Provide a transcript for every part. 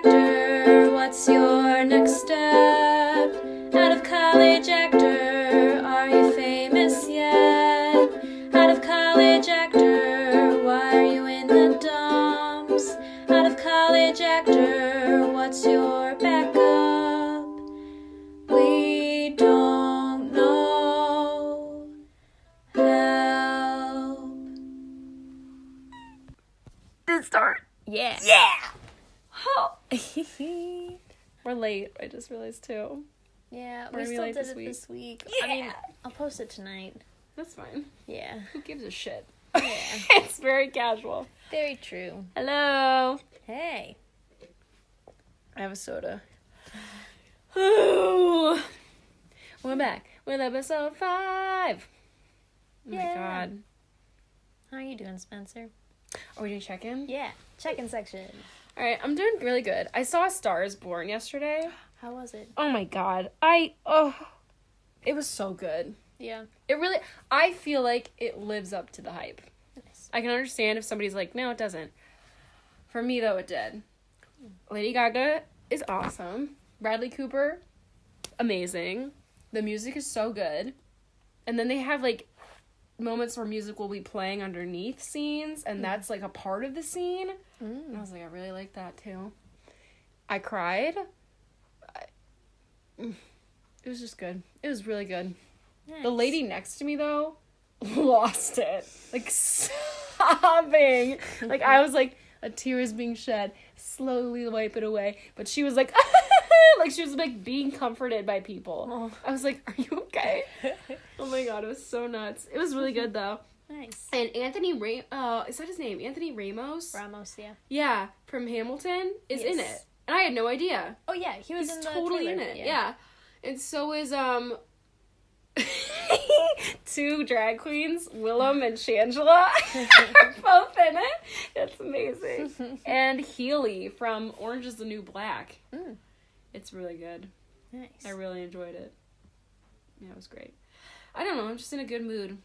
actor, what's your next step? Out of college actor, are you famous yet? Out of college actor, why are you in the dumps? Out of college actor, what's your backup? We don't know. Help. Did it start? Yeah. Yeah! Oh. We're late, I just realized too. Yeah, We're we gonna be still late did this it week. this week. Yeah. I mean, I'll post it tonight. That's fine. Yeah. Who gives a shit? Yeah. It's very casual. Very true. Hello. Hey. I have a soda. Ooh. We're back with episode 5. Oh Yeah. my god. How are you doing, Spencer? Are we doing check-in? Yeah. Check-in section. Alright, I'm doing really good. I saw A Star is Born yesterday. How was it? Oh my god. It was so good. Yeah. I feel like it lives up to the hype. Nice. I can understand if somebody's like, no, it doesn't. For me, though, it did. Lady Gaga is awesome. Bradley Cooper, amazing. The music is so good. And then they have, like, moments where music will be playing underneath scenes, and that's, like, a part of the scene. And I was like, I really like that, too. I cried. It was just good. It was really good. Nice. The lady next to me, though, lost it. Like, sobbing. Like, I was like, a tear is being shed. Slowly wipe it away. But she was like, like, she was, like, being comforted by people. Oh. I was like, are you okay? Oh, my God. It was so nuts. It was really good, though. Nice. And Anthony is that his name? Anthony Ramos? Ramos, yeah. Yeah, from Hamilton is in Yes. it. And I had no idea. Oh, yeah. He was He's in the totally trailer. in it. Yeah. And so is, 2 drag queens, Willem and Shangela, are both in it. It's amazing. And Healy from Orange is the New Black. Mm. It's really good. Nice. I really enjoyed it. Yeah, it was great. I don't know. I'm just in a good mood.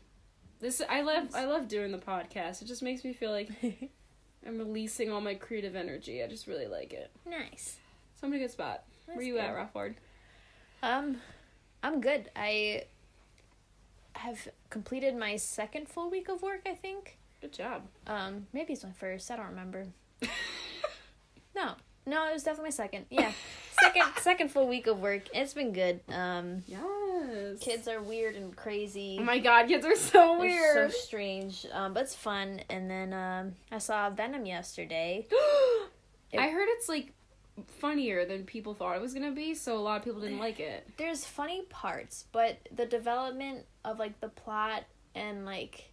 I love doing the podcast. It just makes me feel like I'm releasing all my creative energy. I just really like it. Nice. So I'm in a good spot. That's Where you good. at, Rafford? I'm good. I have completed my second full week of work, I think. Good job. Maybe it's my first. I don't remember. No, it was definitely my second. Yeah, second full week of work. It's been good. Yes. Kids are weird and crazy. Oh my god, kids are so They're weird. so strange. But it's fun. And then I saw Venom yesterday. I heard it's like funnier than people thought it was gonna be, so a lot of people didn't like it. There's funny parts, but the development of like the plot and like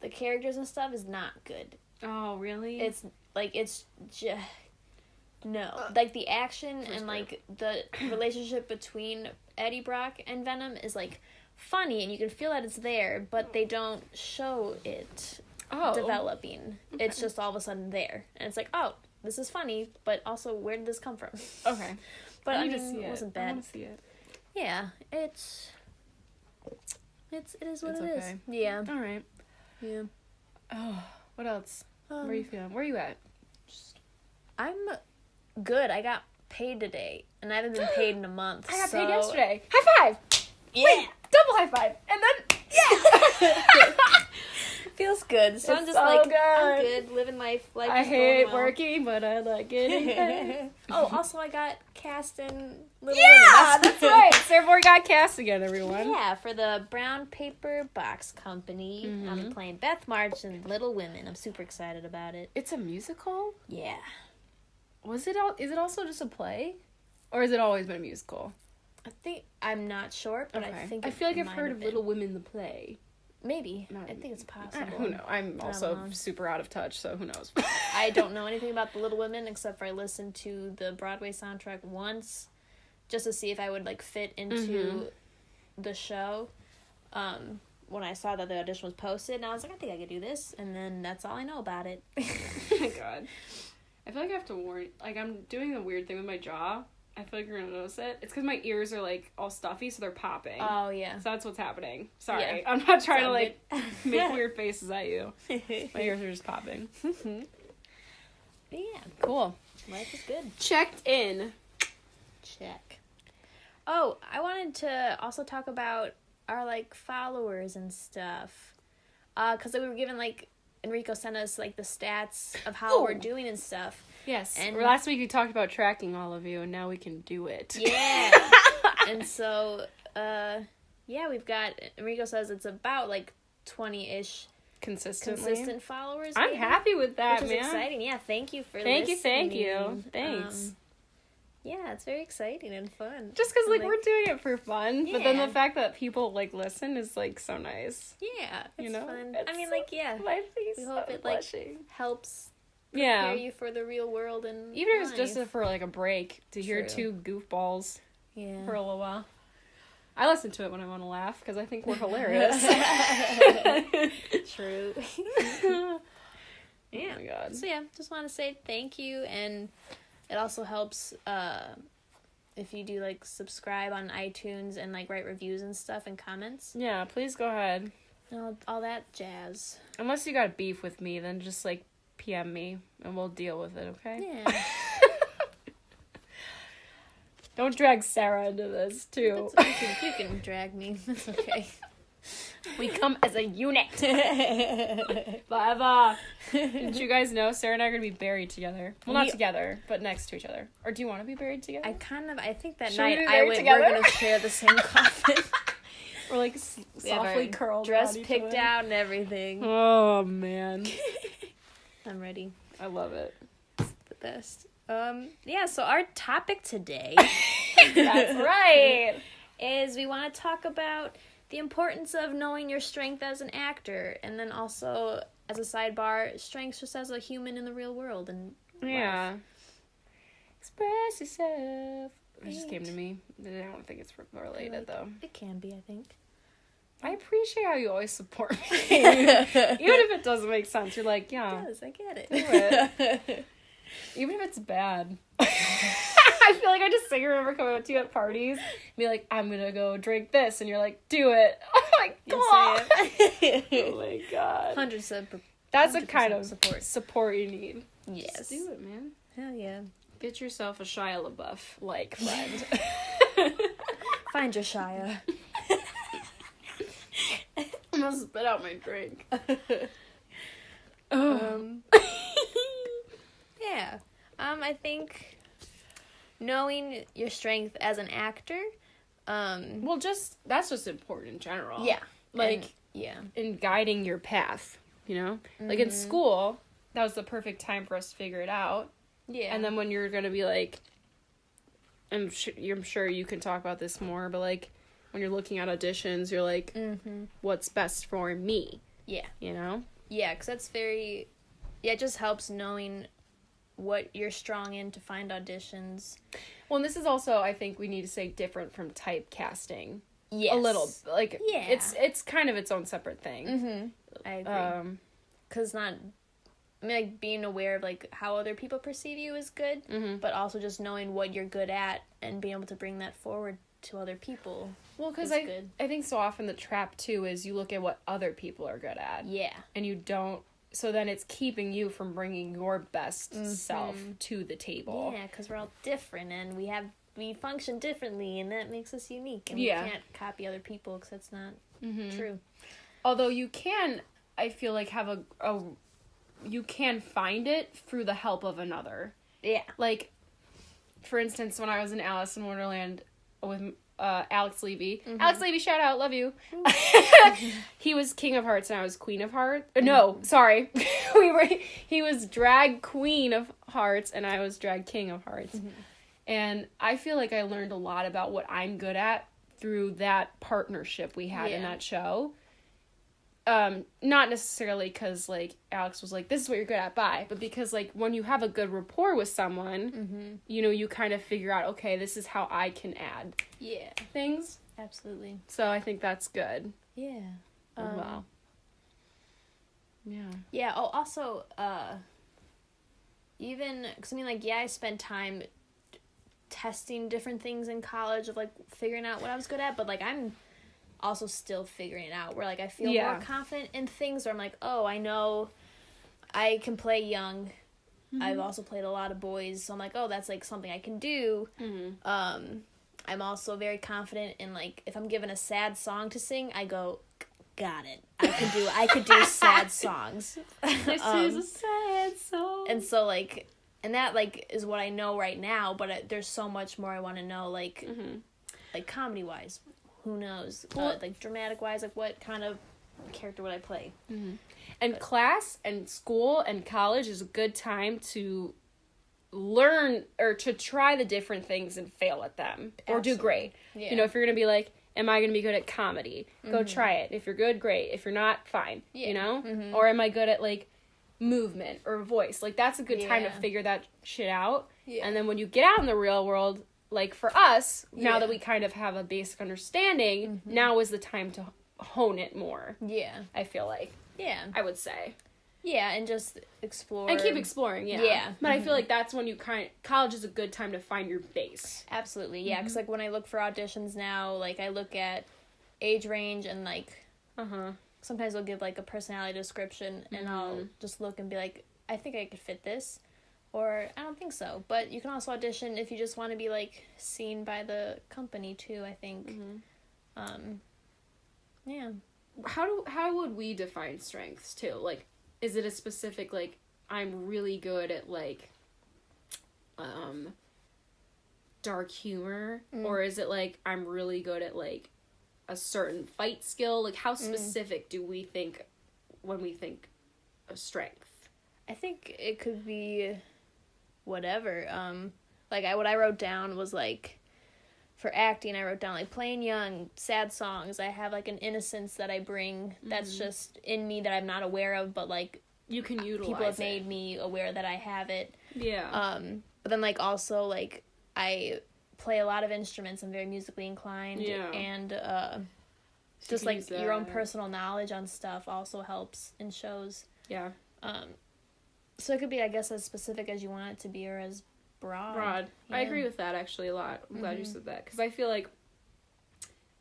the characters and stuff is not good. Oh, really? It's like it's just no, like the action and sure. like the relationship between Eddie Brock and Venom is like funny and you can feel that it's there, but they don't show it developing. Okay. It's just all of a sudden there, and it's like, oh, this is funny, but also where did this come from? Okay. But I need mean, to see it wasn't I bad. want to see it. Yeah, it is what It's it is. okay. Yeah. All right. Yeah. Oh, what else? Where are you feeling? Where are you at? I'm good. I got paid today, and I haven't been paid in a month. I got so... paid yesterday. High five! Yeah. Wait, double high five. And then, yeah! Feels good. So I'm It's just so like, good. I'm good, living life. Life I is hate going well. working, but I like getting paid. Oh, also I got cast in Little Yeah, Women. that's right. Surfboard got cast again, everyone. Yeah, for the Brown Paper Box Company. Mm-hmm. I'm playing Beth March in Little Women. I'm super excited about it. It's a musical? Yeah. Is it also just a play? Or has it always been a musical? I'm not sure, but Okay. I think I feel like it I've might heard have of been. Little Women the play. Maybe. Not- I think it's possible. Who knows? I'm also know. super out of touch, so who knows? I don't know anything about the Little Women except for I listened to the Broadway soundtrack once just to see if I would like fit into the show. When I saw that the audition was posted, and I was like, I think I could do this, and then that's all I know about it. Oh my god. I feel like I have to warn, like, I'm doing a weird thing with my jaw. I feel like you're gonna notice it. It's because my ears are, like, all stuffy, so they're popping. Oh, yeah. So that's what's happening. Sorry. Yeah. I'm not trying to, Sound like, good. make weird faces at you. My ears are just popping. Yeah. Cool. Life is good. Checked in. Check. Oh, I wanted to also talk about our, like, followers and stuff. Because we were given, like, Enrico sent us, like, the stats of how we're doing and stuff. Yes. And last week we talked about tracking all of you, and now we can do it. Yeah. And so, we've got, Enrico says it's about, like, 20-ish consistent followers. I'm happy with that, which is man. exciting. Yeah, thank you for Thank listening. you. Thanks. Yeah, it's very exciting and fun. Just because, like, we're doing it for fun, but then Yeah. the fact that people, like, listen is, like, so nice. Yeah, it's You know? fun. It's I mean, like, yeah, My face we hope it, like, helps prepare you for the real world and even if it's life. just for, like, a break, to hear True. two goofballs Yeah. for a little while. I listen to it when I want to laugh, because I think we're hilarious. True. Oh my god. So yeah, just want to say thank you, and it also helps if you do, like, subscribe on iTunes and, like, write reviews and stuff and comments. Yeah, please go ahead. All that jazz. Unless you got beef with me, then just, like, PM me, and we'll deal with it, okay? Yeah. Don't drag Sarah into this, too. You can drag me. That's okay. We come as a unit. Forever. Did you guys know Sarah and I are going to be buried together? Well, not together, but next to each other. Or do you want to be buried together? I think that Should we night be buried we're together? going to share the same coffin. We're, like, We have softly our curled dress around each picked other. out and everything. Oh, man. I'm ready. I love it. The best. So our topic today That's right. is we want to talk about the importance of knowing your strength as an actor, and then also, as a sidebar, strengths just as a human in the real world. And Yeah. Express yourself. It just came to me. I don't think it's related, though. It can be, I think. I appreciate how you always support me. Even if it doesn't make sense, you're like, yeah. It does, I get it. Do it. Even if it's bad. I feel like I just remember coming up to you at parties and be like, I'm gonna go drink this, and you're like, do it. I'm like, Yes, I oh my god. 100%. That's the kind 100% of support you need. Yes. Just do it, man. Hell yeah. Get yourself a Shia LaBeouf-like friend. Find your Shia. I'm gonna spit out my drink. Yeah. I think knowing your strength as an actor, Well, that's just important in general. yeah. Like, yeah. in guiding your path, you know? Like, in school, that was the perfect time for us to figure it out. Yeah. And then when you're gonna be like, I'm sure you can talk about this more, but, like, when you're looking at auditions, you're like, what's best for me? Yeah. You know? Yeah, because that's very... Yeah, it just helps knowing what you're strong in to find auditions. Well, and this is also, I think we need to say, different from typecasting. Yes. A little. Like, Yeah. it's kind of its own separate thing. I agree. Because like, being aware of, like, how other people perceive you is good, but also just knowing what you're good at and being able to bring that forward to other people. Well, because good. I think so often the trap, too, is you look at what other people are good at. Yeah. And you don't... So then it's keeping you from bringing your best self to the table. Yeah, because we're all different, and we function differently, and that makes us unique. And Yeah. we can't copy other people, because that's not true. Although you can, I feel like, have you can find it through the help of another. Yeah. Like, for instance, when I was in Alice in Wonderland with Alex Levy. Alex Levy, shout out, love you. He was King of Hearts and I was Queen of Hearts. No, sorry. He was drag Queen of Hearts and I was drag King of Hearts. And I feel like I learned a lot about what I'm good at through that partnership we had in that show. Not necessarily because, like, Alex was like, this is what you're good at, bye. But because, like, when you have a good rapport with someone, you know, you kind of figure out, okay, this is how I can add things. Absolutely. So I think that's good. Yeah. As well. Yeah. Yeah, also, even, because, I mean, like, I spent time testing different things in college of, like, figuring out what I was good at, but, like, I'm also still figuring it out, where, like, I feel more confident in things where I'm like, oh, I know I can play young, I've also played a lot of boys, so I'm like, oh, that's like something I can do. I'm also very confident in, like, if I'm given a sad song to sing, I go, got it. I could do sad songs. This is a sad song. And so, like, and that, like, is what I know right now, but there's so much more I want to know, like, like, comedy-wise. Who knows? Like, dramatic-wise, like, what kind of character would I play? And class and school and college is a good time to learn or to try the different things and fail at them. Or do great. Yeah. You know, if you're going to be like, am I going to be good at comedy? Go try it. If you're good, great. If you're not, fine. Yeah. You know? Or am I good at, like, movement or voice? Like, that's a good time to figure that shit out. Yeah. And then when you get out in the real world, like, for us, now that we kind of have a basic understanding, now is the time to hone it more. Yeah. I feel like. Yeah. I would say. Yeah, and just explore. And keep exploring, yeah. Yeah. But I feel like that's when college is a good time to find your base. Absolutely, yeah. Because, like, when I look for auditions now, like, I look at age range and, like, sometimes they'll give, like, a personality description, and I'll just look and be like, I think I could fit this, or I don't think so. But you can also audition if you just want to be, like, seen by the company, too, I think. Yeah. How would we define strengths, too? Like, is it a specific, like, I'm really good at, like, dark humor? Or is it, like, I'm really good at, like, a certain fight skill? Like, how specific do we think when we think of strength? I think it could be whatever. Like, what I wrote down was, like, for acting, I wrote down, like, playing young, sad songs. I have, like, an innocence that I bring that's just in me that I'm not aware of, but, like, you can utilize people have made me aware that I have it. Yeah. But then, like, also, like, I play a lot of instruments. I'm very musically inclined. Yeah. And just, like, your own personal knowledge on stuff also helps in shows. Yeah. So it could be, I guess, as specific as you want it to be, or as broad. Yeah. I agree with that, actually, a lot. I'm glad you said that. Because I feel like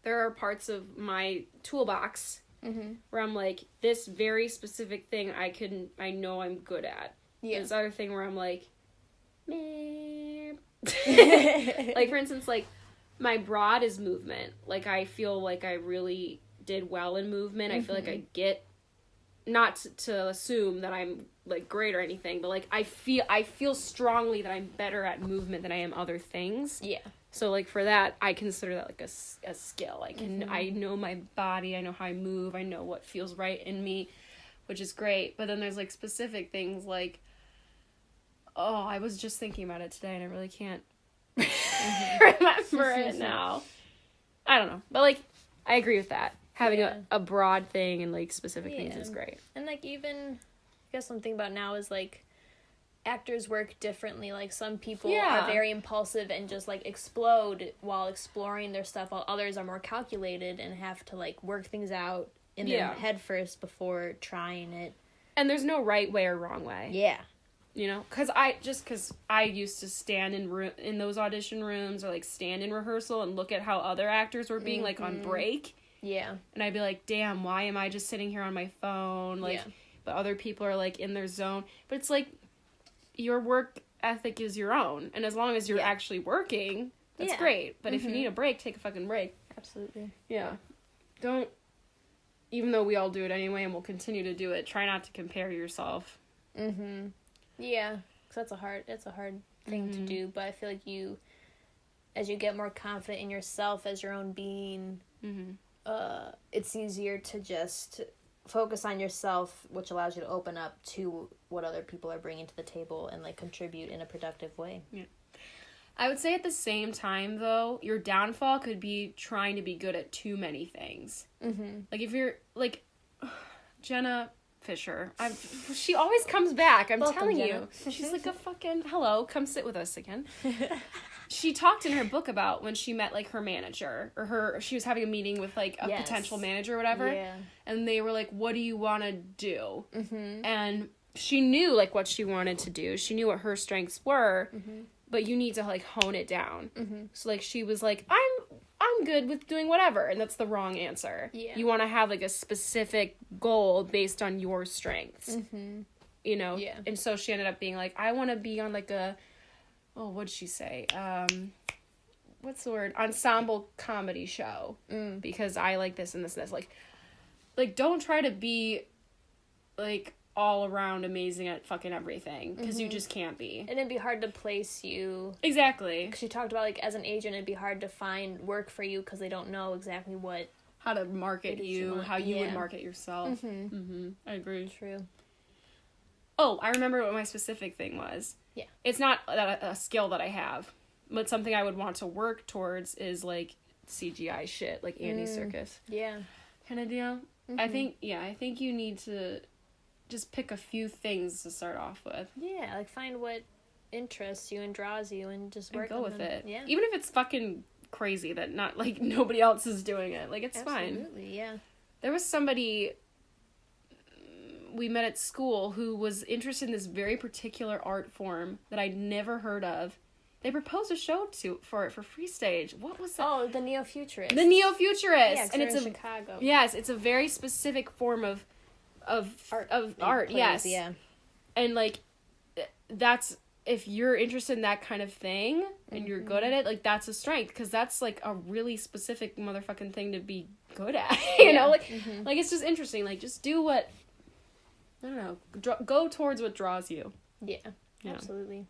there are parts of my toolbox where I'm like, this very specific thing I know I'm good at. Yeah. There's other thing where I'm like, meh. Like, for instance, like, my broad is movement. Like, I feel like I really did well in movement. I feel like I get, not to assume that I'm, like, great or anything, but, like, I feel strongly that I'm better at movement than I am other things. Yeah. So, like, for that, I consider that, like, a skill. I know my body, I know how I move, I know what feels right in me, which is great. But then there's, like, specific things, like, oh, I was just thinking about it today, and I really can't remember it now. I don't know. But, like, I agree with that. Having a broad thing and, like, specific things is great. And, like, even, I guess something about now is, like, actors work differently. Like, some people are very impulsive and just, like, explode while exploring their stuff, while others are more calculated and have to, like, work things out in their head first before trying it. And there's no right way or wrong way. Yeah. You know? Because I used to stand in those audition rooms, or, like, stand in rehearsal and look at how other actors were being, like, on break. Yeah. And I'd be like, damn, why am I just sitting here on my phone? Like, but other people are, like, in their zone. But it's like, your work ethic is your own. And as long as you're actually working, that's great. But if you need a break, take a fucking break. Absolutely. Yeah. Don't, even though we all do it anyway and we'll continue to do it, try not to compare yourself. Yeah. Because that's a hard thing to do. But I feel like as you get more confident in yourself as your own being, it's easier to just focus on yourself, which allows you to open up to what other people are bringing to the table and, like, contribute in a productive way. Yeah. I would say at the same time, though, your downfall could be trying to be good at too many things. Like, if you're, like, Jenna Fisher, she always comes back, I'm telling you. She's like a fucking, hello, come sit with us again. She talked in her book about when she met, like, her manager, or she was having a meeting with, like, a potential manager or whatever, and they were like, what do you want to do? And she knew, like, what she wanted to do. She knew what her strengths were, but you need to, like, hone it down. So, like, she was like, I'm good with doing whatever, and that's the wrong answer. You want to have, like, a specific goal based on your strengths. you know? Yeah. And so she ended up being like, I want to be on like a, what'd she say? What's the word? Ensemble comedy show. Because I like this and this and this. Like, don't try to be, like, all around amazing at fucking everything. Because you just can't be. And it'd be hard to place you. Exactly. Because she talked about, like, as an agent, it'd be hard to find work for you because they don't know exactly what. How to market you, how you would Yeah. market yourself. I agree. True. Oh, I remember what my specific thing was. Yeah. It's not a skill that I have, but something I would want to work towards is, like, CGI shit, like Andy Serkis. Yeah. Kind of deal. I think you need to just pick a few things to start off with. Yeah, like, find what interests you and draws you and just work And go on with them. it. Yeah. Even if it's fucking crazy that not, like, nobody else is doing it. Like, it's fine. Absolutely, yeah. There was somebody we met at school who was interested in this very particular art form that I'd never heard of. They proposed a show for Free Stage. What was that? Oh, the Neo-Futurists. The Neo-Futurists. Yeah, and it's in a Chicago. Yes, it's a very specific form of art. Plays, Yes. Yeah. And like that's if you're interested in that kind of thing and you're good at it, like that's a strength because that's like a really specific motherfucking thing to be good at. You know, like like it's just interesting. Like just do what I don't know. Go towards what draws you. Yeah. Yeah. Absolutely.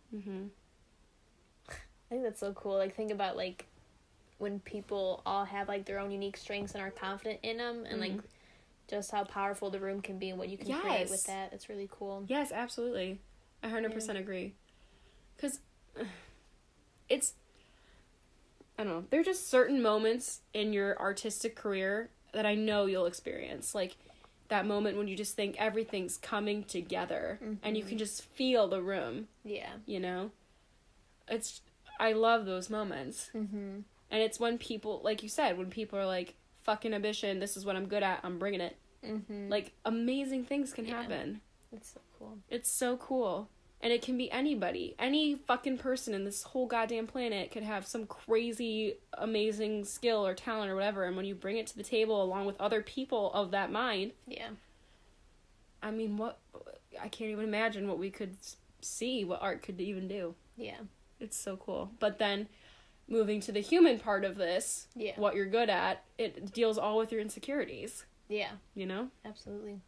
I think that's so cool. Like, think about, like, when people all have, like, their own unique strengths and are confident in them, and, like, just how powerful the room can be and what you can create with that. It's really cool. Yes, absolutely. I 100% agree. Because it's, I don't know, there are just certain moments in your artistic career that I know you'll experience. Like, that moment when you just think everything's coming together, and you can just feel the room. Yeah. You know? I love those moments. And it's when people, like you said, when people are like, fucking ambition, this is what I'm good at, I'm bringing it. Like, amazing things can happen. It's so cool. It's so cool. And it can be anybody. Any fucking person in this whole goddamn planet could have some crazy, amazing skill or talent or whatever, and when you bring it to the table along with other people of that mind... Yeah. I mean, I can't even imagine what we could see, what art could even do. Yeah. It's so cool. But then, moving to the human part of this, what you're good at, it deals all with your insecurities. Yeah. You know? Absolutely.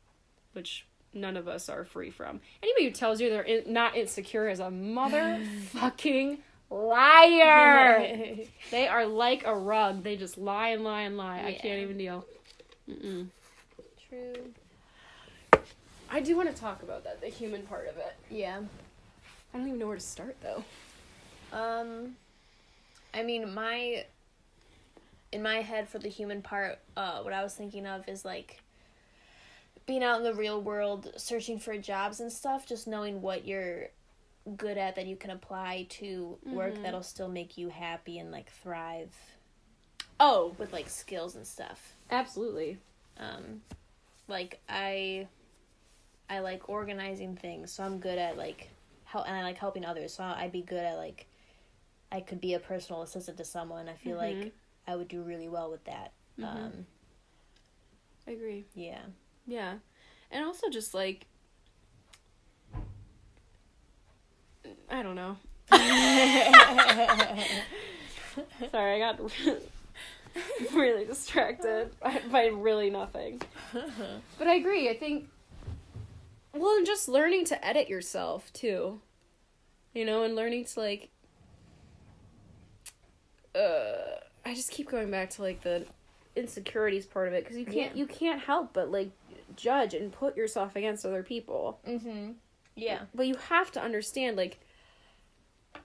Which none of us are free from. Anybody who tells you they're not insecure is a motherfucking liar! They are like a rug. They just lie and lie and lie. Yeah. I can't even deal. True. I do want to talk about that, the human part of it. Yeah. I don't even know where to start, though. I mean, in my head for the human part, what I was thinking of is, like, being out in the real world, searching for jobs and stuff, just knowing what you're good at that you can apply to work that'll still make you happy and, like, thrive. Oh. With, like, skills and stuff. Absolutely. Like, I like organizing things, so I'm good at, like, and I like helping others, so I'd be good at, like, I could be a personal assistant to someone. I feel like I would do really well with that. I agree. Yeah. Yeah. And also just, like, I don't know. Sorry, I got really distracted by really nothing. But I agree. I think, well, and just learning to edit yourself, too. You know, and learning to, like, I just keep going back to, like, the insecurities part of it, because you can't help but, like, judge and put yourself against other people. Yeah. But you have to understand, like,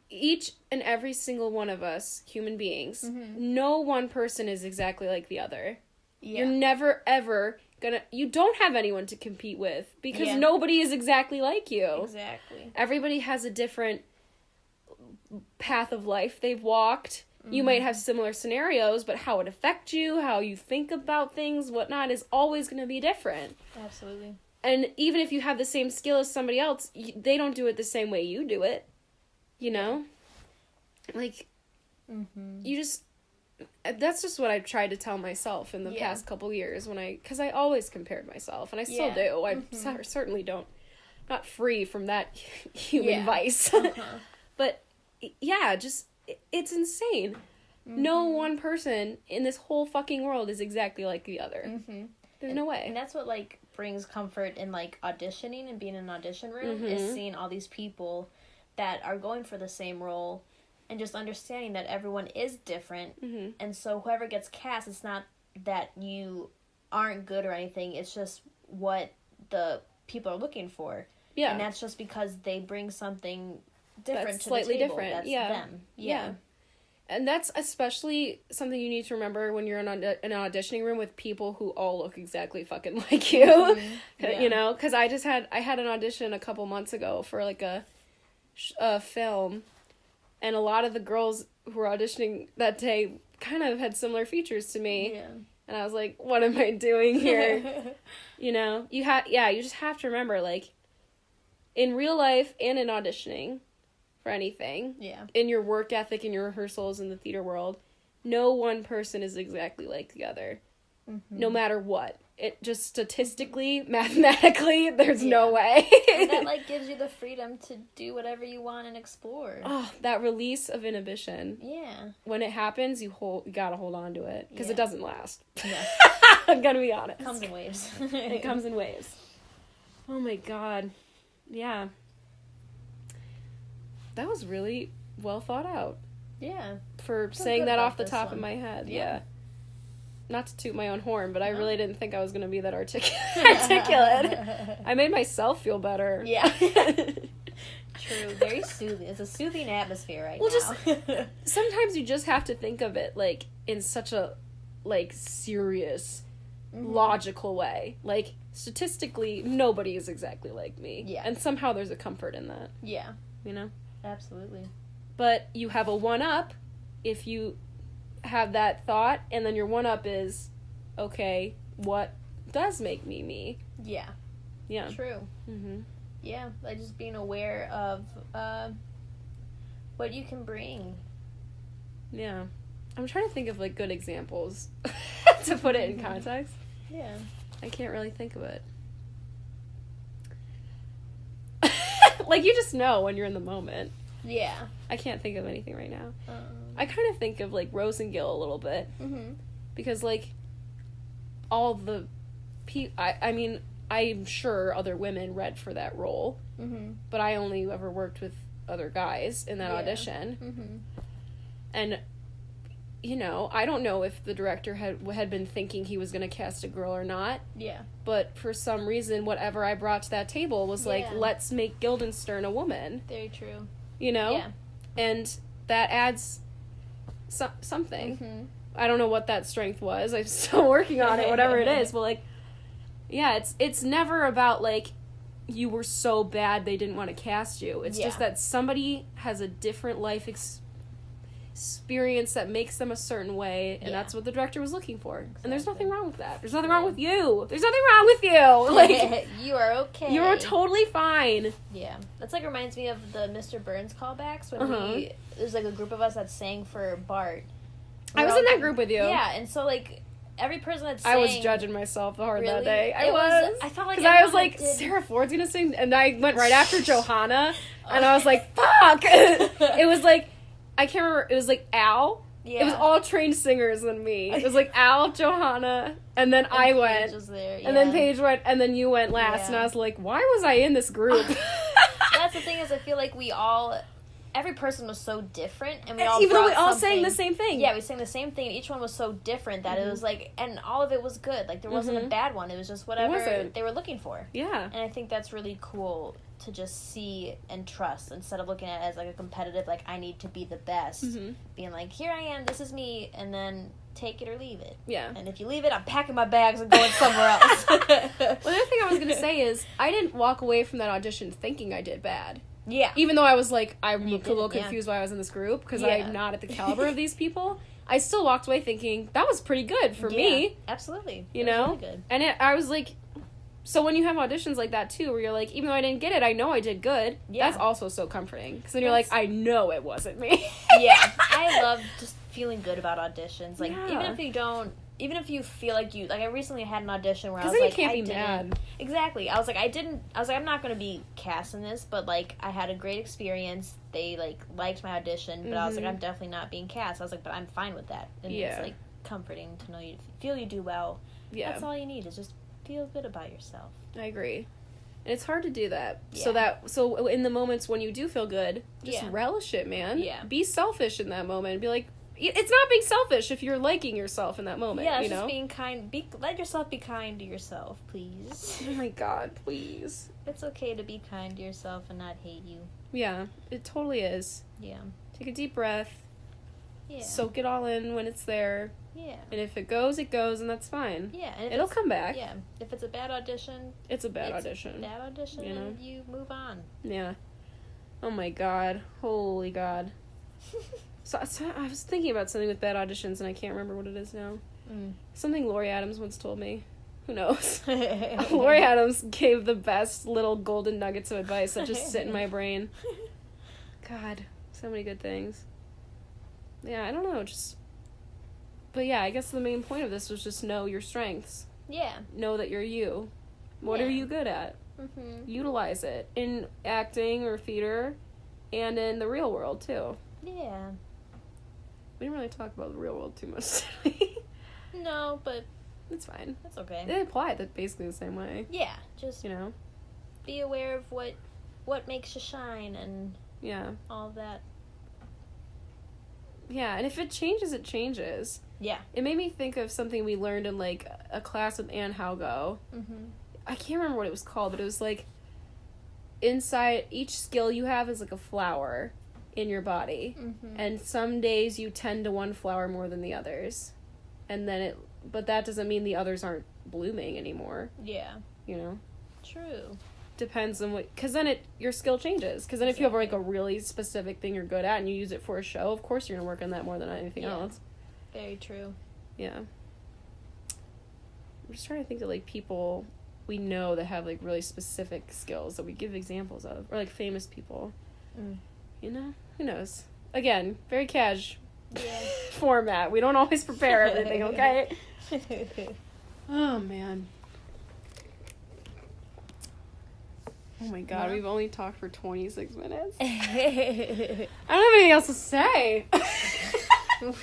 each and every single one of us, human beings, no one person is exactly like the other. Yeah. You're never, ever you don't have anyone to compete with, because nobody is exactly like you. Exactly. Everybody has a different path of life they've walked. You might have similar scenarios, but how it affects you, how you think about things, whatnot, is always going to be different. Absolutely. And even if you have the same skill as somebody else, they don't do it the same way you do it. You know? Like, you just... That's just what I've tried to tell myself in the past couple years, because I always compared myself, and I still do. I certainly don't not free from that human vice. But yeah, just it's insane. No one person in this whole fucking world is exactly like the other. There's no way. And that's what, like, brings comfort in, like, auditioning and being in an audition room, is seeing all these people that are going for the same role and just understanding that everyone is different. And so whoever gets cast, it's not that you aren't good or anything. It's just what the people are looking for. Yeah. And that's just because they bring something different that's to slightly the table. different. That's them. Yeah. And that's especially something you need to remember when you're in an auditioning room with people who all look exactly fucking like you. You know, because I had an audition a couple months ago for, like, a film, and a lot of the girls who were auditioning that day kind of had similar features to me. Yeah. And I was like, what am I doing here? You know, you just have to remember, like, in real life and in auditioning for anything, in your work ethic, in your rehearsals, in the theater world, no one person is exactly like the other, no matter what. It just statistically, mathematically, there's no way. And that, like, gives you the freedom to do whatever you want and explore. Oh, that release of inhibition. Yeah. When it happens, you gotta hold on to it, because it doesn't last. Yeah. I'm gonna be honest. It comes in waves. It comes in waves. Oh my god. Yeah. That was really well thought out. Yeah. For saying that off the top of my head. Yeah. Not to toot my own horn, but I really didn't think I was going to be that articulate. I made myself feel better. Yeah. True. Very soothing. It's a soothing atmosphere right now. Just sometimes you just have to think of it, like, in such a, like, serious, logical way. Like, statistically, nobody is exactly like me. Yeah. And somehow there's a comfort in that. Yeah. You know? Absolutely. But you have a one-up if you have that thought, and then your one-up is, okay, what does make me me? Yeah. Yeah. True. Yeah, like just being aware of what you can bring. Yeah. I'm trying to think of, like, good examples to put it in context. Yeah. I can't really think of it. Like, you just know when you're in the moment. Yeah. I can't think of anything right now. I kind of think of, like, Rosengil a little bit. Because, like, all the I mean, I'm sure other women read for that role. But I only ever worked with other guys in that audition. And, you know, I don't know if the director had been thinking he was going to cast a girl or not. Yeah. But for some reason, whatever I brought to that table was like, let's make Guildenstern a woman. Very true. You know? Yeah. And that adds something. I don't know what that strength was. I'm still working on it, whatever it is. But, like, yeah, it's never about, like, you were so bad they didn't want to cast you. It's just that somebody has a different life experience that makes them a certain way, and that's what the director was looking for. Exactly. And there's nothing wrong with that. There's nothing wrong with you. There's nothing wrong with you. Like, you are okay. You're totally fine. Yeah. That's, like, reminds me of the Mr. Burns callbacks when there's, like, a group of us that sang for Bart. I was in that group with you. Yeah, and so, like, every person that sang... I was judging myself hard that day. I felt like... Because I was like, Sarah Ford's gonna sing, and I went right after Johanna, and I was like, fuck! It was like, I can't remember, it was like Al. Yeah. It was all trained singers than me. It was like Al, Johanna, and then I went. Was there, and then Paige went, and then you went last, and I was like, why was I in this group? That's the thing, is I feel like every person was so different, and we all even though we all sang the same thing. Yeah, we sang the same thing, and each one was so different that it was like, and all of it was good. Like, there wasn't a bad one. It was just whatever they were looking for. Yeah. And I think that's really cool to just see and trust, instead of looking at it as, like, a competitive, like, I need to be the best. Being like, here I am, this is me, and then take it or leave it. Yeah. And if you leave it, I'm packing my bags and going somewhere else. Well, the other thing I was going to say is, I didn't walk away from that audition thinking I did bad. Yeah. Even though I was like, I'm a little confused why I was in this group, because I'm not at the caliber of these people, I still walked away thinking, that was pretty good for me. Absolutely. You know? Really good. And I was like, so when you have auditions like that too, where you're like, even though I didn't get it, I know I did good, that's also so comforting. Because then you're like, I know it wasn't me. Yeah. I love just feeling good about auditions. Like, even if you don't even if you feel like you, like, I recently had an audition where I was Because then like, you can't be mad. Exactly. I was like, I'm not going to be cast in this, but, like, I had a great experience. They, like, liked my audition, but I was like, I'm definitely not being cast. I was like, but I'm fine with that. And it's, like, comforting to know you do well. Yeah. That's all you need, is just feel good about yourself. I agree. And it's hard to do that. Yeah. So in the moments when you do feel good, just Yeah. relish it, man. Yeah. Be selfish in that moment. Be like, it's not being selfish if you're liking yourself in that moment. Yeah, it's you know? just being kind. Let yourself be kind to yourself, please. Oh my God, please. It's okay to be kind to yourself and not hate you. Yeah, it totally is. Yeah. Take a deep breath. Yeah. Soak it all in when it's there. Yeah. And if it goes, and that's fine. Yeah. And if It'll it's- come back. Yeah. If it's a bad audition, It's a bad audition. Bad audition, you know? and you move on. Yeah. Oh my God. Holy God. So I was thinking about something with bad auditions, and I can't remember what it is now. Something Lori Adams once told me. Who knows? Lori Adams gave the best little golden nuggets of advice that just sit in my brain. God, so many good things. Yeah, I don't know, but yeah, I guess the main point of this was just know your strengths. Yeah. Know that you're you. What are you good at? Mm-hmm. Utilize it in acting or theater and in the real world, too. Yeah. We didn't really talk about the real world too much today. No, but It's fine. that's okay. They apply it basically the same way. Yeah, just You know? be aware of what makes you shine and Yeah. all that. Yeah, and if it changes, it changes. Yeah. It made me think of something we learned in, like, a class with Anne Haugo. Mm-hmm. I can't remember what it was called, but it was, like, inside each skill you have is, like, a flower in your body. Mm-hmm. And some days you tend to one flower more than the others. And then but that doesn't mean the others aren't blooming anymore, Yeah. you know? True. Depends on because then your skill changes. Because then if you have, like, a really specific thing you're good at and you use it for a show, of course you're going to work on that more than anything else. Very true. Yeah. I'm just trying to think of, like, people we know that have, like, really specific skills that we give examples of. Or, like, famous people. You know? Who knows? Again, very cash Yeah. format. We don't always prepare everything, okay? Oh, man. Oh, my God. Yeah. We've only talked for 26 minutes. We I don't have anything else to say.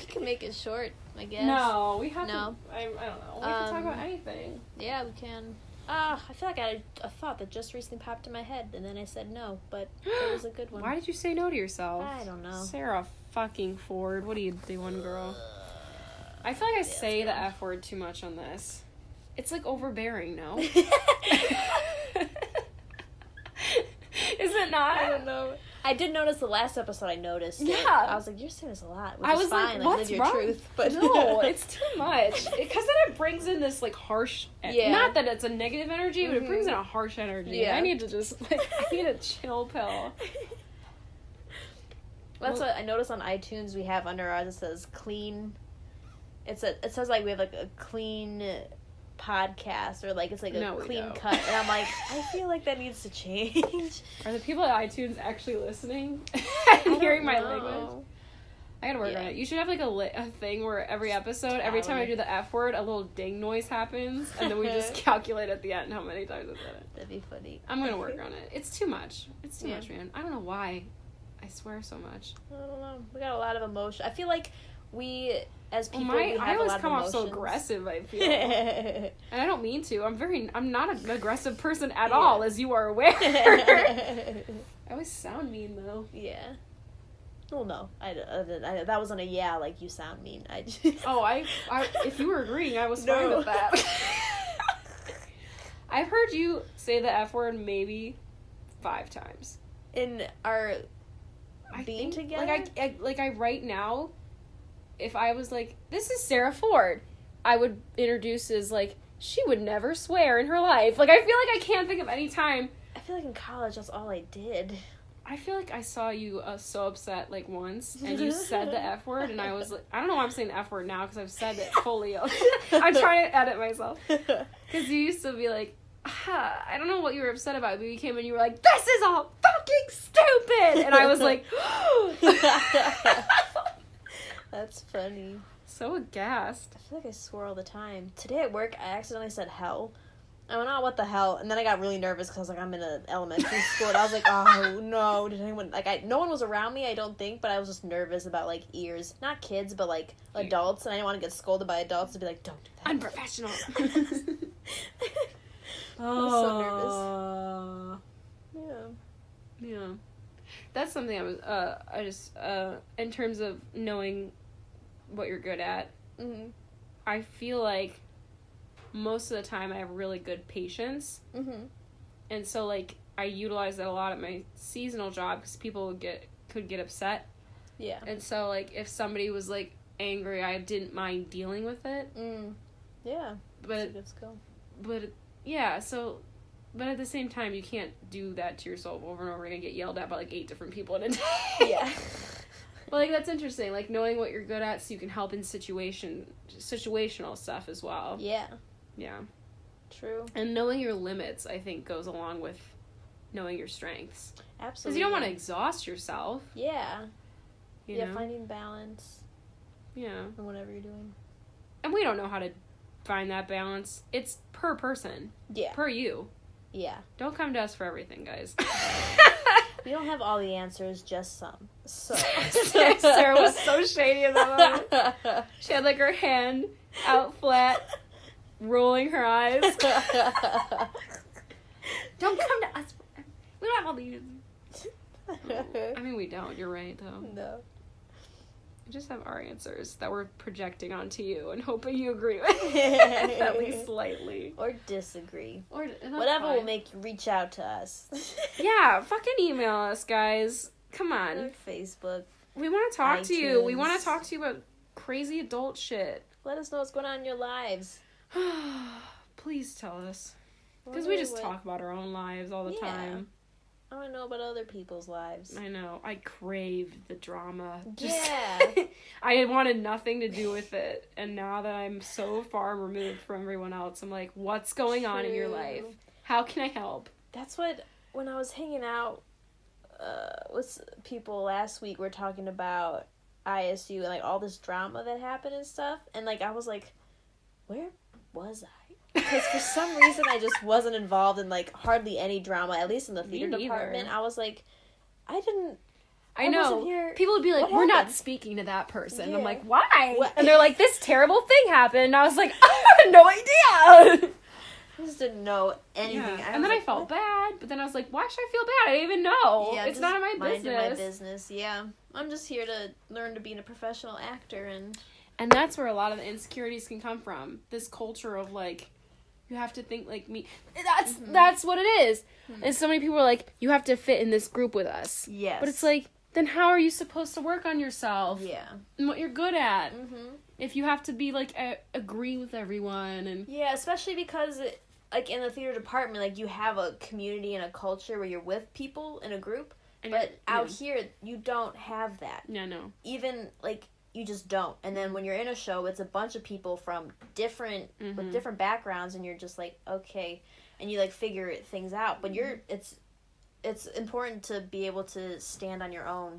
can make it short, I guess. No, we have No. to. I don't know. We can talk about anything. Yeah, we can. I feel like I had a thought that just recently popped in my head, and then I said no, but it was a good one. Why did you say no to yourself? I don't know. Sarah fucking Ford, what are you doing, girl? I feel like I say the F word too much on this. It's like overbearing, no? Is it not? I don't know. I did notice the last episode. I noticed. Yeah. It. I was like, "You're saying this a lot," which I is was fine. like, Live what's your wrong? truth, but No, it's too much. Because then it brings in this, like, harsh... Yeah. Not that it's a negative energy, but it brings in a harsh energy. Yeah. I need to just, like, I need a chill pill. That's what I noticed on iTunes. We have under ours. It says clean. It says like we have like a clean podcast, or like it's like a No, we clean don't. cut, and I'm like, I feel like that needs to change. Are the people at iTunes actually listening and hearing my language? I gotta work on it. You should have, like, a thing where every episode, every time I do the F word, a little ding noise happens, and then we just calculate at the end how many times I said it. That'd be funny. I'm gonna work on it. It's too much. It's too Yeah. much, man. I don't know why I swear so much. I don't know. We got a lot of emotion. I feel like we, as people, Well, we have I a always lot come of off so emotions. aggressive, I feel. And I don't mean to. I'm not an aggressive person at all, as you are aware. I always sound mean, though. Yeah. Well, no. I that wasn't a yeah, like, you sound mean. I just... Oh, I if you were agreeing, I was No. fine with that. I've heard you say the F word maybe 5 times. In our think, being together? Like I right now, if I was like, this is Sarah Ford, I would introduce as, like, she would never swear in her life. Like, I feel like I can't think of any time. I feel like in college that's all I did. I feel like I saw you so upset, like, once, and you said the F word, and I was like, I don't know why I'm saying the F word now, because I've said it fully. I'm trying to edit myself. Because you used to be like, I don't know what you were upset about, but you came and you were like, this is all fucking stupid! And I was like, That's funny. So aghast. I feel like I swear all the time. Today at work, I accidentally said hell. I went, oh, what the hell? And then I got really nervous because I was like, I'm in an elementary school. And I was like, oh, no. Did anyone... Like, no one was around me, I don't think. But I was just nervous about, like, ears. Not kids, but, like, adults. And I didn't want to get scolded by adults to be like, don't do that. Unprofessional. I was so nervous. Yeah. That's something I just, in terms of knowing what you're good at, Mm-hmm. I feel like most of the time I have really good patience. Mm-hmm. And so, like, I utilize that a lot at my seasonal job because people could get upset. Yeah. And so, like, if somebody was, like, angry, I didn't mind dealing with it. Yeah. But, That's a good skill. but, yeah, so... But at the same time, you can't do that to yourself over and over again and get yelled at by, like, 8 different people in a day. Yeah. But, like, that's interesting. Like, knowing what you're good at so you can help in situational stuff as well. Yeah. Yeah. True. And knowing your limits, I think, goes along with knowing your strengths. Absolutely. Because you don't want to exhaust yourself. Yeah. You know? Finding balance. Yeah. In whatever you're doing. And we don't know how to find that balance. It's per person. Yeah. Per you. Yeah. Don't come to us for everything, guys. We don't have all the answers, just some. So Sarah was so shady in that moment. She had, like, her hand out flat, rolling her eyes. Don't come to us. We don't have all the answers. I mean, we don't. You're right, though. No. We just have our answers that we're projecting onto you and hoping you agree with at least slightly. Or disagree. Or whatever will make you reach out to us. Yeah, fucking email us, guys. Come on. Or Facebook. We want to talk to you. We iTunes. want to talk to you about crazy adult shit. Let us know what's going on in your lives. Please tell us. Because we just talk about our own lives all the time. I want to know about other people's lives. I know. I crave the drama. Yeah. I wanted nothing to do with it. And now that I'm so far removed from everyone else, I'm like, what's going on in your life? How can I help? That's what, when I was hanging out with people last week, we're talking about ISU and, like, all this drama that happened and stuff. And, like, I was like, where was I? Because for some reason I just wasn't involved in, like, hardly any drama, at least in the theater department. I was like, I know. People would be like, we're not speaking to that person. Yeah. I'm like, why? What? And they're like, this terrible thing happened. And I was like, I had no idea. I just didn't know anything. Yeah. And then I felt bad, but then I was like, why should I feel bad? I didn't even know. Yeah, it's none of my business. Minding my business, yeah. I'm just here to learn to be a professional actor And that's where a lot of the insecurities can come from. This culture of, like, you have to think like me. That's what it is. Mm-hmm. And so many people are like, you have to fit in this group with us. Yes. But it's like, then how are you supposed to work on yourself? Yeah. And what you're good at. Mm-hmm. If you have to be, like, agree with everyone. And yeah, especially because, like, in the theater department, like, you have a community and a culture where you're with people in a group. But out here, you don't have that. Yeah, no. Even, like, you just don't. And then when you're in a show, it's a bunch of people from different, with different backgrounds, and you're just like, okay, and you, like, figure things out. But it's important to be able to stand on your own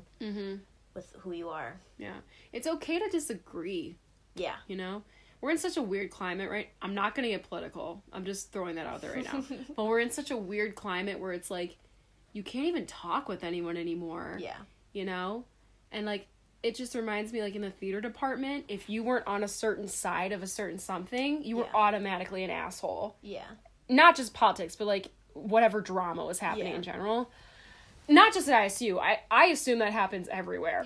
with who you are. Yeah. It's okay to disagree. Yeah. You know? We're in such a weird climate, right? I'm not going to get political. I'm just throwing that out there right now. But we're in such a weird climate where it's like, you can't even talk with anyone anymore. Yeah. You know? And, like, it just reminds me, like, in the theater department, if you weren't on a certain side of a certain something, you were automatically an asshole. Yeah. Not just politics, but, like, whatever drama was happening in general. Not just at ISU. I assume that happens everywhere.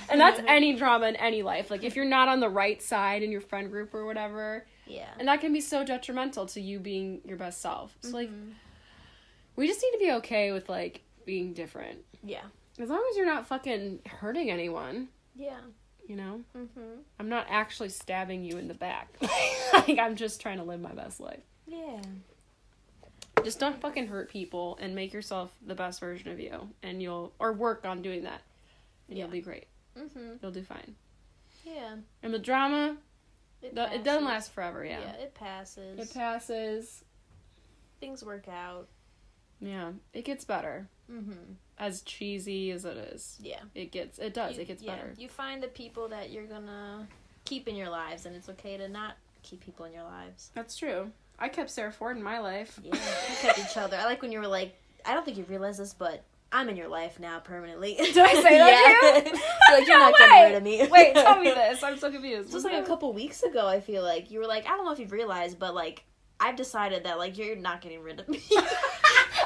And that's any drama in any life. Like, if you're not on the right side in your friend group or whatever. Yeah. And that can be so detrimental to you being your best self. So, like, we just need to be okay with, like, being different. Yeah. As long as you're not fucking hurting anyone. Yeah. You know? I'm not actually stabbing you in the back. Like, I'm just trying to live my best life. Yeah. Just don't fucking hurt people and make yourself the best version of you. And or work on doing that. And you'll be great. You'll do fine. Yeah. And the drama, it doesn't last forever, Yeah, it passes. It passes. Things work out. Yeah, it gets better. Mm-hmm. As cheesy as it is. Yeah. It gets better. You find the people that you're gonna keep in your lives, and it's okay to not keep people in your lives. That's true. I kept Sarah Ford in my life. Yeah, we kept each other. I like when you were like, I don't think you realize this, but I'm in your life now permanently. Did I say that to you? Like, you're No not getting way! rid of me. Wait, tell me this. I'm so confused. Just like a couple weeks ago, I feel like you were like, I don't know if you've realized, but like, I've decided that like you're not getting rid of me.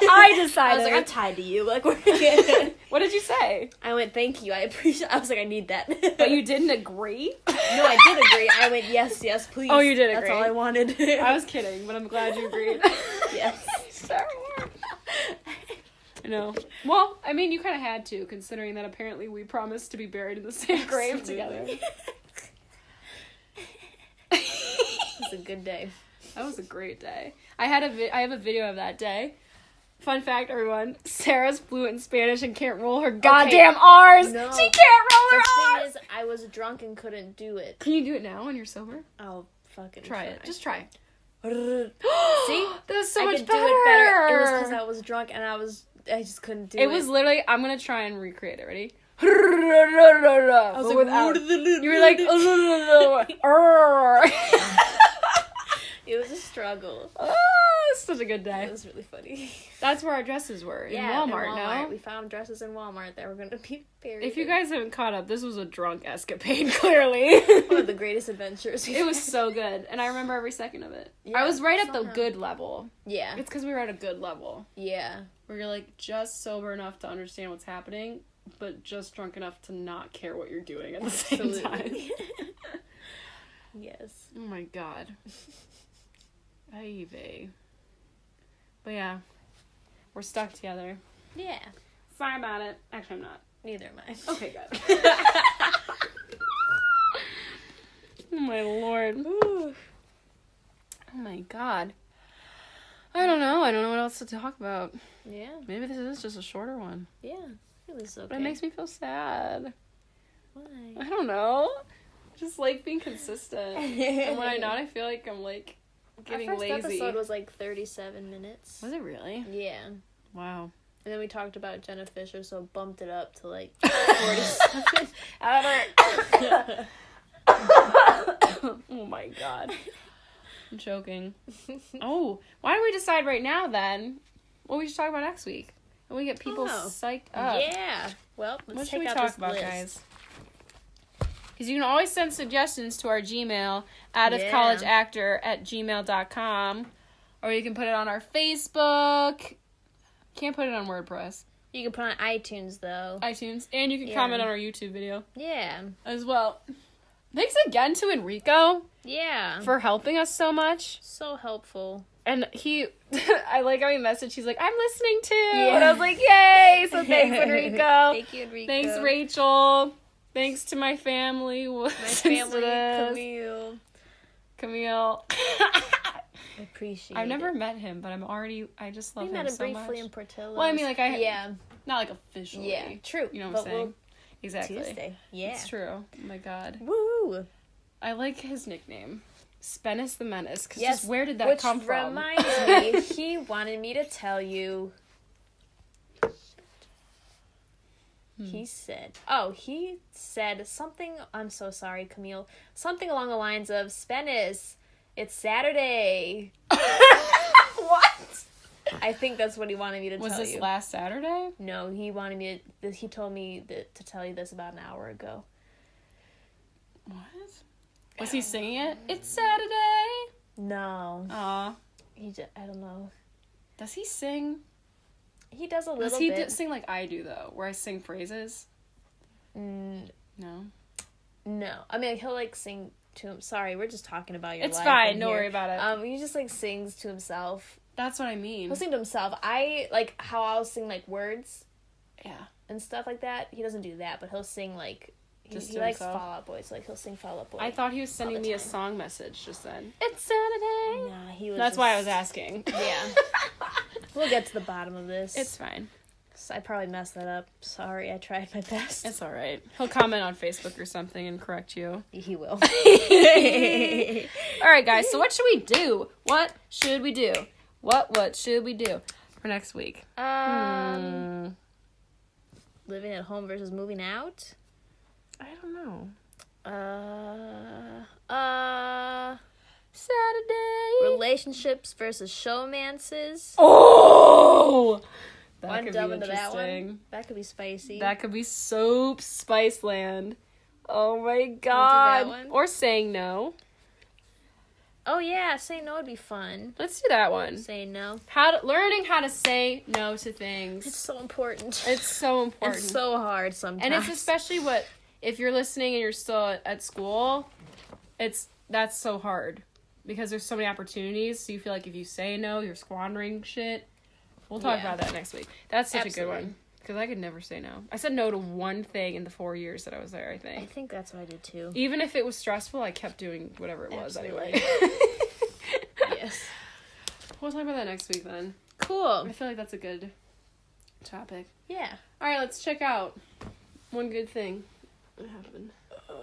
I I decided. was like, I'm tied to you. Like, What did you say? I went, thank you. I appreciate. I was like, I need that. But you didn't agree? No, I did agree. I went, yes, please. Oh, you did That's agree. all I wanted. I was kidding, but I'm glad you agreed. Yes. I know. Well, I mean, you kind of had to, considering that apparently we promised to be buried in the same grave together. It was a good day. That was a great day. I have a video of that day. Fun fact, everyone. Sarah's fluent in Spanish and can't roll her goddamn R's. No. She can't roll her The thing R's. is, I was drunk and couldn't do it. Can you do it now when you're sober? I'll fucking Try it. Just try. See? That's so I much could better. do it better. It was because I was drunk and I just couldn't do it. It was literally, I'm going to try and recreate it. Ready? I was like, like, without. You were like, it was a struggle. oh, it's such a good It day. was really funny. That's where our dresses were, in Walmart, no? We found dresses in Walmart that were going to be buried. If you guys haven't caught up, this was a drunk escapade, clearly. One of the greatest adventures. It was so good, and I remember every second of it. Yeah, I was right at the somehow. good level. Yeah. It's because we were at a good level, Yeah. where you're, like, just sober enough to understand what's happening, but just drunk enough to not care what you're doing at the same time. Absolutely. Yes. Oh my god. Ivy. But yeah, we're stuck together. Yeah. Sorry about it. Actually, I'm not. Neither am I. Okay, good. Oh my lord. Ooh. Oh my god. I don't know what else to talk about. Yeah. Maybe this is just a shorter one. Yeah. It was okay. But it makes me feel sad. Why? I don't know. Just like being consistent. And when I'm not, I feel like I'm like getting Our first lazy. episode was like 37 minutes. Was it really? Yeah. Wow. And then we talked about Jenna Fisher, so bumped it up to like 47. Oh my god. I'm choking. Oh, why don't we decide right now then what we should talk about next week? And we get people psyched up. Yeah. Well, let's What should take we out talk this about, list. guys? Because you can always send suggestions to our Gmail, outofcollegeactor@gmail.com. Or you can put it on our Facebook. Can't put it on WordPress. You can put on iTunes, though. iTunes. And you can comment on our YouTube video Yeah. as well. Thanks again to Enrico Yeah. for helping us so much. So helpful. And he, I like how he messaged, he's like, I'm listening too. Yeah. And I was like, yay. So thanks, Enrico. Thank you, Enrico. Thanks, Rachel. Thanks to my family. My family, Camille. I appreciate I've never it. met him, but I just love We him met him so much. briefly in Portillo's. Well, I mean, like, Yeah. not like officially. Yeah, true. You know what But I'm saying? we'll- Exactly. Tuesday. Yeah. It's true. Oh my god. Woo! I like his nickname. Spenis the Menace. Because Yes. just where did that Which come from? reminds me, he wanted me to tell you. He said something. I'm so sorry, Camille. Something along the lines of Spenis. It's Saturday. What? I think that's what he wanted me to Was tell this you. last Saturday? No, he wanted me to. He told me to tell you this about an hour ago. What? Was he singing it? It's Saturday. No, Aw. I don't know. Does he sing? He does a Does little he bit. sing like I do, though? Where I sing phrases? No, I mean he'll like sing to him. Sorry, we're just talking about your It's life fine. in Don't here. worry about it. He just like sings to himself. That's what I mean. He'll sing to himself. I like how I'll sing like words Yeah. and stuff like that. He doesn't do that, but he'll sing like Just he to likes himself? Fall Out Boy, so like he'll sing Fall Out Boy. I thought he was sending the me a time. song message just then. It's Saturday. Nah, he was. That's why I just- was asking. Yeah, we'll get to the bottom of this. It's fine. I probably messed that up. Sorry, I tried my best. It's all right. He'll comment on Facebook or something and correct you. He will. All right, guys. So what should we do? What should we do? What should we do? for next week? Living at home versus moving out? I don't know. Saturday. Relationships versus showmances. Oh! That One could dumb be into that interesting. one. That could be spicy. That could be Soap Spice Land. Oh my god. one? Or saying no. Oh yeah, say no would be fun. Let's do that one. Say no. Learning how to say no to things. It's so important. It's so important. It's so hard sometimes. And it's especially if you're listening and you're still at school, that's so hard. Because there's so many opportunities, so you feel like if you say no, you're squandering shit. We'll talk about that next week. That's such a good one. Because I could never say no. I said no to one thing in the 4 years that I was there, I think. I think that's what I did too. Even if it was stressful, I kept doing whatever it was anyway. Yes. We'll talk about that next week then. Cool. I feel like that's a good topic. Yeah. Alright, let's check out one good thing that happened. I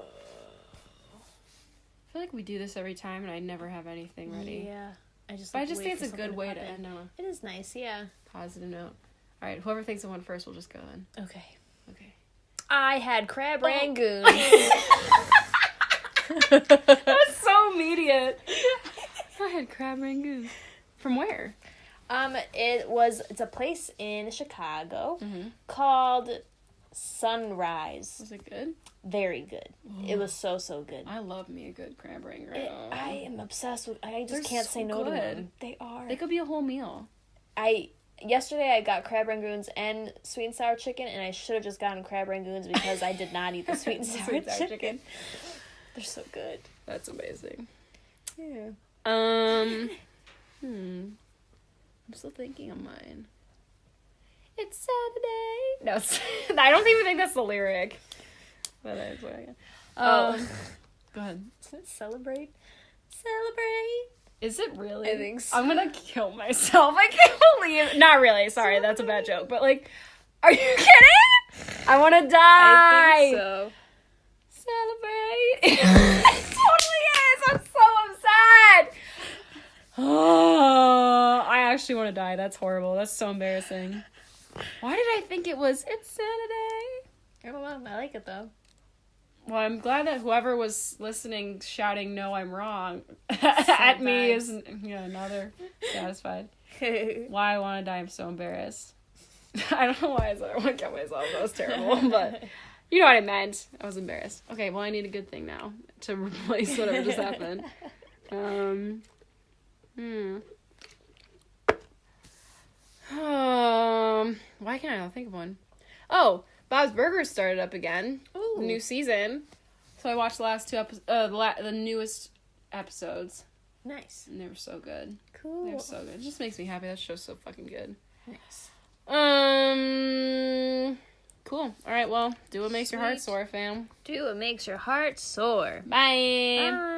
feel like we do this every time and I never have anything ready. Yeah. I just think it's a good way to end on It is nice, yeah. a positive note. Alright, whoever thinks of one first, we'll just go then. Okay. Okay. I had crab rangoon. That's so immediate. I had crab rangoon. From where? It's a place in Chicago called Sunrise. Was it good? Very good. It was so good. I love me a good crab rangoon. I am obsessed with. I just They're can't say so no to good. them. They are. They could be a whole meal. Yesterday I got crab rangoons and sweet and sour chicken, and I should have just gotten crab rangoons because I did not eat the sweet and sour chicken. They're so good. That's amazing. Yeah. I'm still thinking of mine. It's Saturday. No, I don't even think that's the lyric. But that's what I got. Go ahead. Isn't it celebrate? Celebrate. Is it really? I think so. I'm gonna kill myself. I can't believe. Not really. Sorry, that's a bad joke. But like, are you kidding? I want to die. I think so. Celebrate. It totally is. I'm so upset. Oh, I actually want to die. That's horrible. That's so embarrassing. Why did I think it was It's Saturday? I don't know. I like it though. Well, I'm glad that whoever was listening shouting "No, I'm wrong" at me is now they're satisfied. Why I want to die? I'm so embarrassed. I don't know why I said I want to kill myself. That was terrible, but you know what I meant. I was embarrassed. Okay, well I need a good thing now to replace whatever just happened. Why can't I not think of one? Oh, Bob's Burgers started up again. Ooh. New season. So I watched the last two the newest episodes. Nice. And they were so good. Cool. They're so good. It just makes me happy. That show's so fucking good. Nice. Cool. All right, well, do what makes your heart Sweet. soar, fam. Do what makes your heart soar. Bye. Bye.